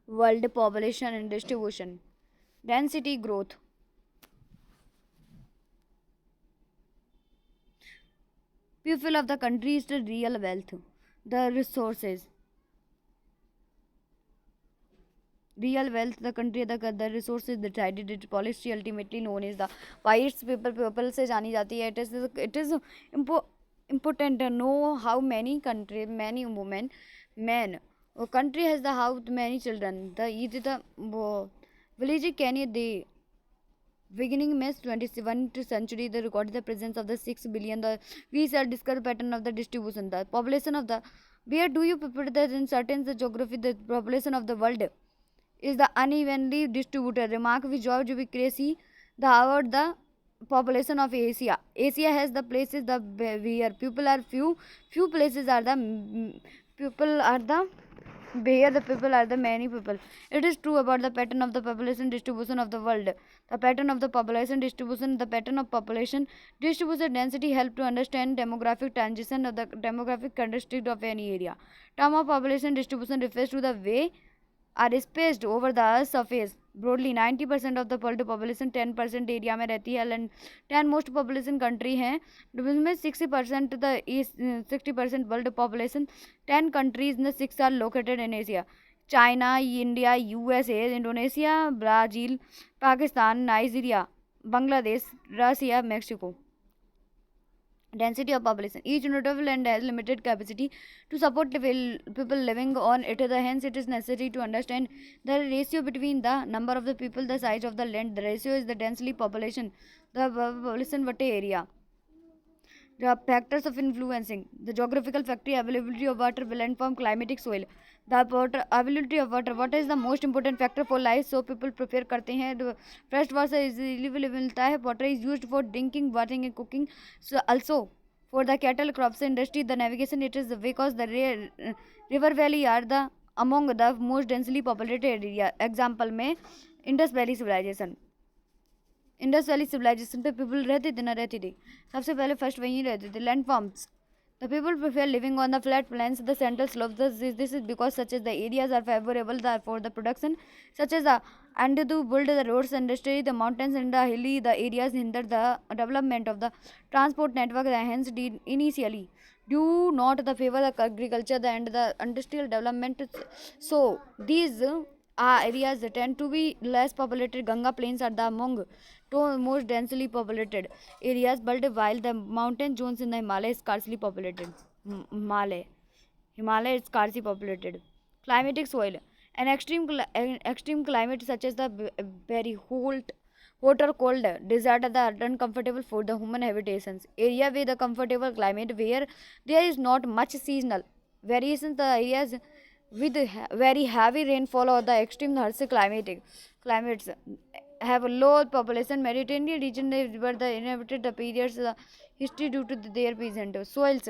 World population and distribution. Density growth. People of the country is the real wealth. The resources. Real wealth, the country, the resources decided its policy ultimately known as the why its people से जानी जाती है. It is impo, important to know how many country, many women, men. A country has the how many children. The either the village Kenya they beginning May 21st century, they recorded the presence of the 6 billion. The we shall discover pattern of the distribution. The population of the where do you put that in certain the geography the population of the world is the unevenly distributed. Remark with George Vicracy, the Howard the population of Asia. Asia has the places the where people are few. Few places are the people are the where the people are the many people. It is true about the pattern of the population distribution of the world. The pattern of the population distribution, the pattern of population distribution density help to understand demographic transition of the demographic characteristic of any area. Term of population distribution refers to the way are spaced over the earth's surface. Broadly 90% of the world population 10% area में रहती है and 10 most population country हैं जिसमें 60% the 60% world population 10 countries में 6 are located in Asia China India USA Indonesia Brazil Pakistan Nigeria Bangladesh Russia Mexico density of population. Each notable land has limited capacity to support the people living on it. Hence, it is necessary to understand the ratio between the number of the people, the size of the land. The ratio is the densely population, the population what area. The factors of influencing the geographical factor, availability of water, landform, climatic soil. The water, availability of water. What is the most important factor for life? So people prefer करते हैं. Fresh water is easily मिलता है. Water is used for drinking, watering, and cooking. So also for the cattle crops industry, the navigation it is because the river valley are the among the most densely populated area. Example में Indus Valley civilization. Indus valley civilisation पे people रहते थे ना रहती थी सबसे पहले first वहीं रहते थे land forms the people prefer living on the flat plains the central slope this is because such as the areas are favourable for the production such as the and to build the roads industry the mountains and the hilly the areas hinder the development of the transport network hence did initially do not the favor the agriculture the and the industrial development so these areas tend to be less populated. Ganga plains are the among two most densely populated areas, but while the mountain zones in the Himalaya is scarcely populated. Himalaya is scarcely populated. Climatic soil. Extreme climate such as the very hot or cold desert are uncomfortable for the human habitations. Area with a comfortable climate where there is not much seasonal variations. The areas with very heavy rainfall or the extreme harsh climates have a low population. Mediterranean region were the inhabited the periods history due to their peasant soils.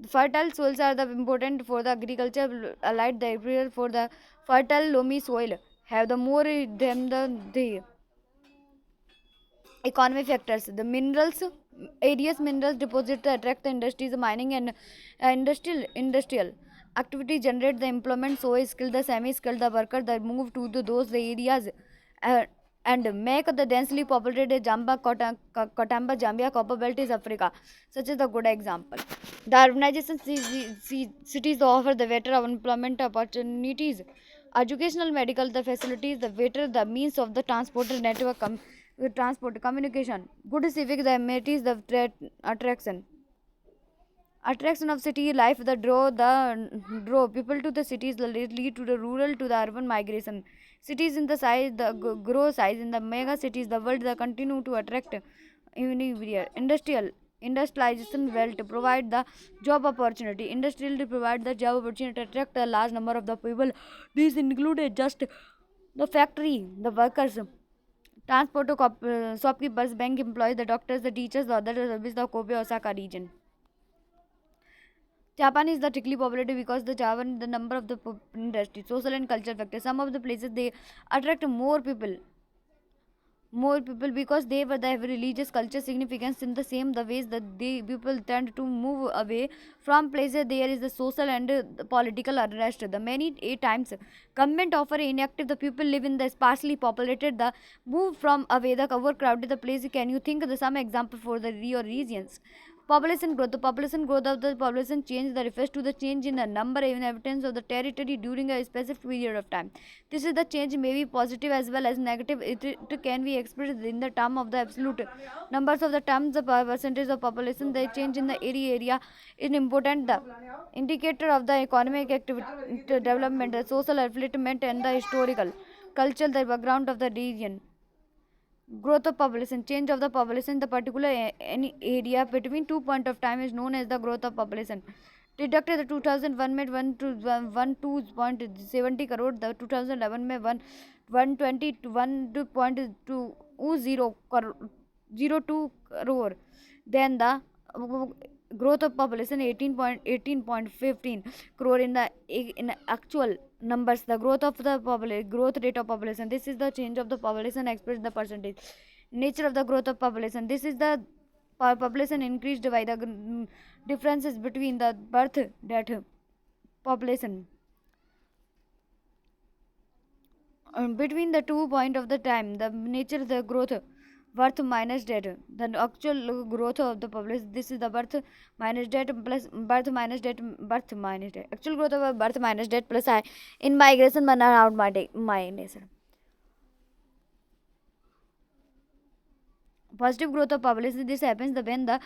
Fertile soils are the important for the agriculture allied the area for the fertile loamy soil have the more than the economic factors. The minerals areas minerals deposits attract the industries mining and industrial activity generate the employment so skilled the semi skilled the worker that move to those areas uh, and make the densely populated Jamba Kotamba Zambia copper belt is Africa such as the good example. The urbanization cities offer the better employment opportunities educational medical the facilities the better the means of the transport network transport communication good civic the amenities the attraction of city life the draw people to the cities the lead to the rural to the urban migration cities in the size the grow size in the mega cities the world the continue to attract everywhere industrialization will to provide the job opportunity industrial to provide the job opportunity to attract a large number of the people these included just the factory the workers transport to shopkeepers bank employees the doctors the teachers the other service the Kobe Osaka region. Japan is the thickly populated because the Japan the number of the industry, social and cultural factors. Some of the places they attract more people more people because they were the have religious culture significance in the same the ways that the people tend to move away from places there is the social and the political unrest. The many times government offer inactive the people live in the sparsely populated the move from away the overcrowded the place. Can you think of the some example for the your regions? Population growth. The population growth of the population change that refers to the change in the number of inhabitants of the territory during a specific period of time. This is the change may be positive as well as negative. It can be expressed in the term of the absolute numbers of the terms, the percentage of population. The change in the area is important. The indicator of the economic activity development, the social upliftment, and the historical, cultural, the background of the region. Growth of population. Change of the population in the particular any area between two point of time is known as the growth of population. Deducted the 2001 में 1 2.70 crore, the 2011 में 1.02 crore. Then the growth of population 18.15 crore in actual numbers. The growth of the growth rate of population. This is the change of the population expressed in the percentage. Nature of the growth of population. This is the population increased by the differences between the birth death population. Between the 2 point of the time, the nature of the growth, birth minus death, the actual growth of the population. This is the birth minus death plus birth minus death, birth minus death. Actual growth of birth minus death plus I in migration but not out my nation. Positive growth of population. This happens when the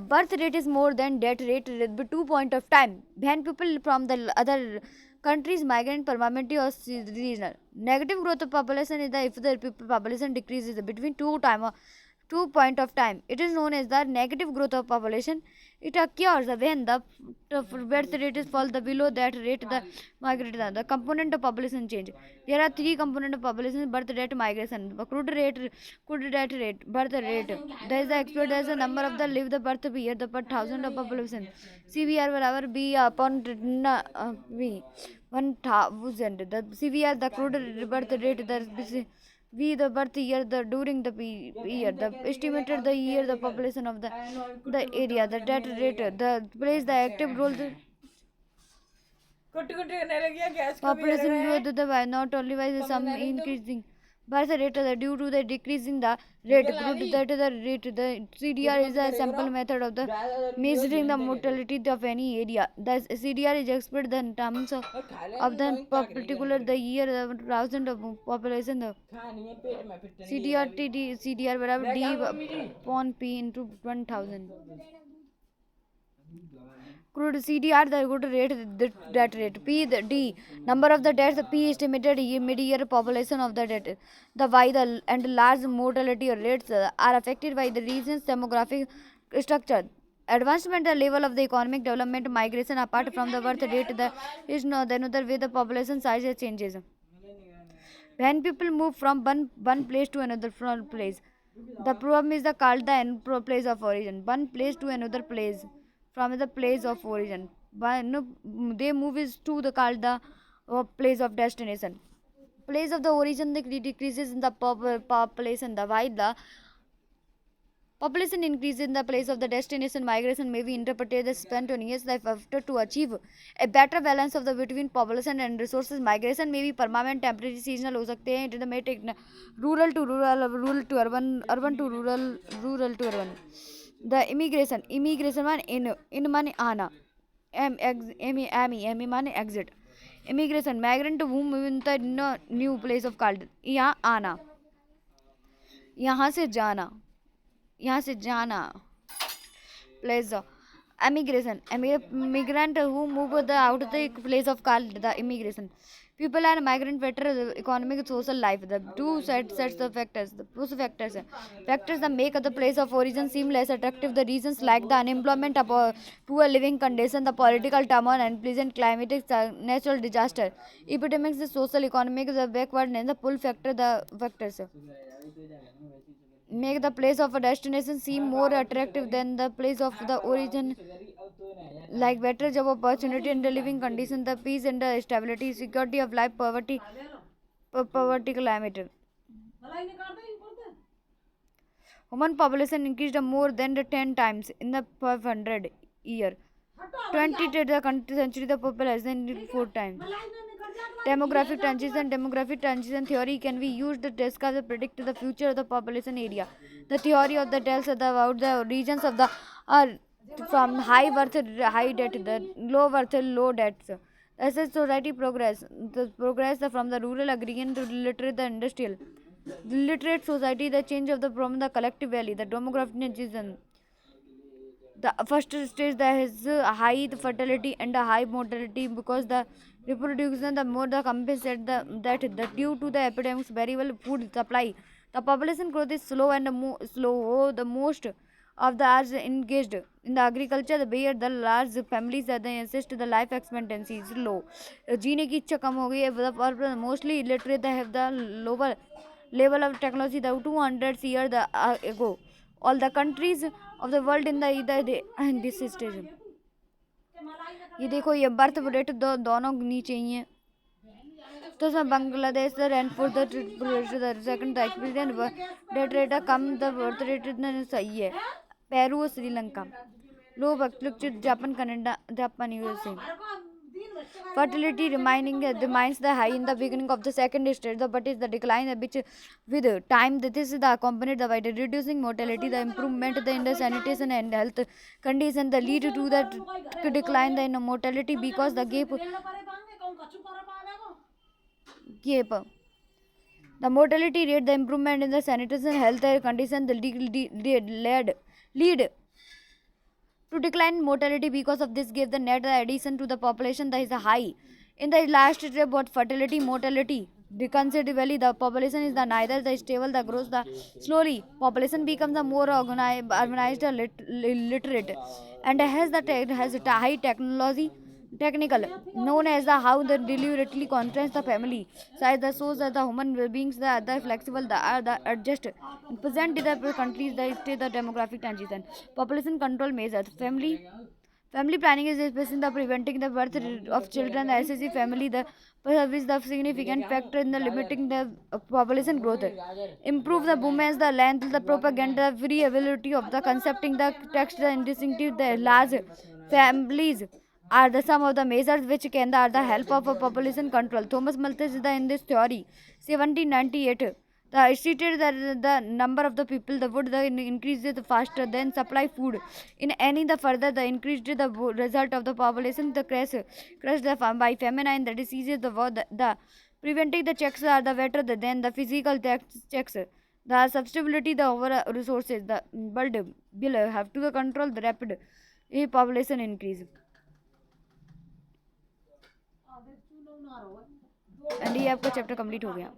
birth rate is more than death rate with 2 point of time. When people from the other countries migrate permanently or regional. Negative growth of population is the if the people population decreases between 2 point of time. It is known as the negative growth of population. It occurs when the birth rate is fall the below that rate the migration. The component of population change. There are three components of population: birth rate, migration, crude death rate, birth rate. There is the expert. There is the number of the live the birth year the per thousand of population. CBR barabar B upon V 1000. The CBR the crude birth rate the V the birth year the during the year the estimated the year the population of the area the death rate the plays the active role the population growth the by not only by the some increasing birth rate due to the decreasing the rate crude that the rate the CDR is a sample method of the measuring the mortality of any area. The CDR is expressed in terms of the particular the year the thousand of population the CDR बराबर D upon P into 1000. Crude CDR the good rate that rate P the D number of the deaths P estimated mid-year population of the death. The Y the and large mortality rates are affected by the region's demographic structure. Advancement the level of the economic development migration apart from the birth rate the is no the another way the population size changes. When people move from one place to another place, the problem is the called the end place of origin. One place to another place from the place of origin. They move is to the called the place of destination. Place of the origin the decreases in the population. The why the population increase in the place of the destination migration may be interpreted as spontaneous life after to achieve a better balance of the between population and resources. Migration may be permanent, temporary, seasonal हो सकते हैं. It may take rural to rural to urban, urban to rural, rural to urban. The immigration मान in माने आना, m माने exit. Immigration migrant who move in the new place of called यहाँ आना, यहाँ से जाना, यहाँ से जाना place of immigration migrant who move the out the place of called the immigration. People are migrant better economic social life. The two sets the factors the push factors that make the place of origin seem less attractive. The reasons like the unemployment, poor living condition, the political turmoil, unpleasant climatic natural disaster, epidemics, the social economic the backward and the pull factor the factors make the place of a destination seem more attractive than the place of the origin, like better job opportunity and the living condition, the peace and the stability, security of life, poverty climate. human population increased more than the 10 times in the 500 year. 20th the century the population increased 4 times. Demographic transition theory can be used to discuss and predict the future of the population area. The theory of the tells about the regions of the uh, from high birth high death, the low birth low deaths. As a society progress, the progress from the rural agrarian to literate the industrial. The literate society, the change of the from the collective value, the demographic transition. The first stage that has high fertility and a high mortality because the reproduction the more the compensate that the due to the epidemics variable food supply, the population growth is slow and slow. The most of the are engaged in the agriculture, the where the large families that they assist the life expectancy is low. जीने की इच्छा कम हो गई है. Mostly illiterate they have the lower level of technology the 200 years ago. All the countries of the world in the either in this stage. ये देखो ये birth rate दोनों नीचे ही है. तो सब Bangladesh the rank for the second the experience death rate come the birth rate इतना सही है. Peru Sri Lanka low fluctuate Japan Canada Japan USA. Fertility remains the high in the beginning of the second stage, but is the decline which with time this is the accompanied by the reducing mortality, the improvement in the sanitation and health condition, the lead to the decline in the mortality because the gap. The mortality rate, the improvement in the sanitation health condition, the lead to decline in mortality because of this gave the net addition to the population that is high. In the last step, what fertility, mortality, considerably the population is the neither the stable, the grows the slowly. Population becomes the more organized, literate, and has a high technical known as the how the deliberately constrains the family size the shows that the human beings the other flexible the are the adjust present in the countries the state the demographic transition population control measures family planning is especially the preventing the birth of children the SSC family the is the significant factor in the limiting the population growth. Improve the women's the length the propaganda free availability of the concepting the text the indistinctive the large families are the some of the measures which can are the help of a population control. Thomas Malthus is the in this theory 1798 the stated that the number of the people the would the increases faster than supply food in any the further the increased the result of the population the crash the by famine and the diseases the preventing the checks are the better than the physical checks. The substitutability the over resources the world will have to control the rapid population increase. And ये आपका chapter complete हो गया.